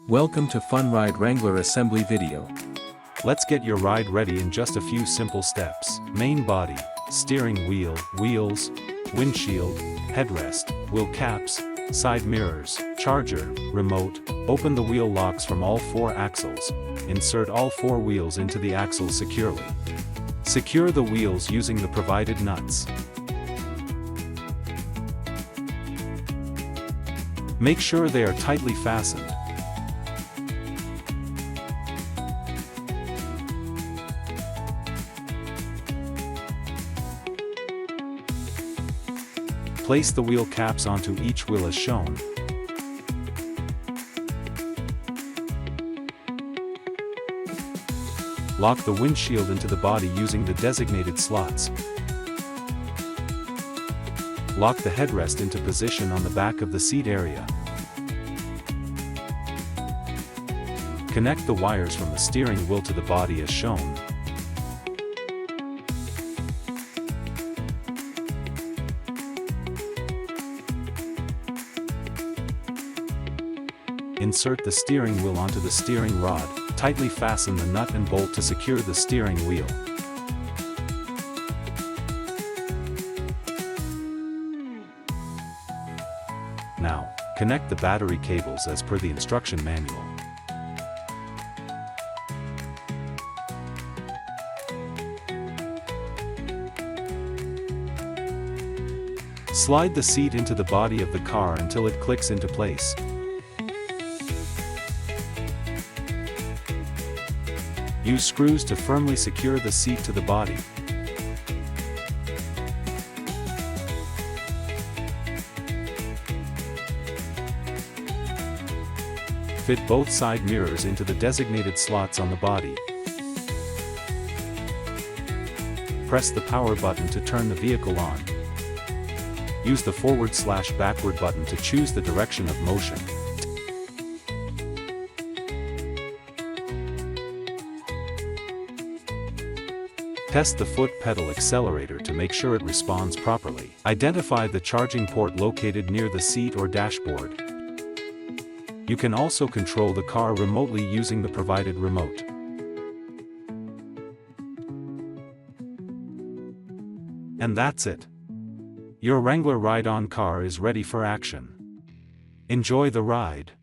Welcome to FunRide Wrangler assembly video. Let's get your ride ready in just a few simple steps. Main body, steering wheel, wheels, windshield, headrest, wheel caps, side mirrors, charger, remote. Open the wheel locks from all 4 axles. Insert all 4 wheels into the axles securely. Secure the wheels using the provided nuts. Make sure they are tightly fastened. Place the wheel caps onto each wheel as shown. Lock the windshield into the body using the designated slots. Lock the headrest into position on the back of the seat area. Connect the wires from the steering wheel to the body as shown. Insert the steering wheel onto the steering rod. Tightly fasten the nut and bolt to secure the steering wheel. Now, connect the battery cables as per the instruction manual. Slide the seat into the body of the car until it clicks into place. Use screws to firmly secure the seat to the body. Fit both side mirrors into the designated slots on the body. Press the power button to turn the vehicle on. Use the forward/backward button to choose the direction of motion. Test the foot pedal accelerator to make sure it responds properly. Identify the charging port located near the seat or dashboard. You can also control the car remotely using the provided remote. And that's it. Your Wrangler ride-on car is ready for action. Enjoy the ride.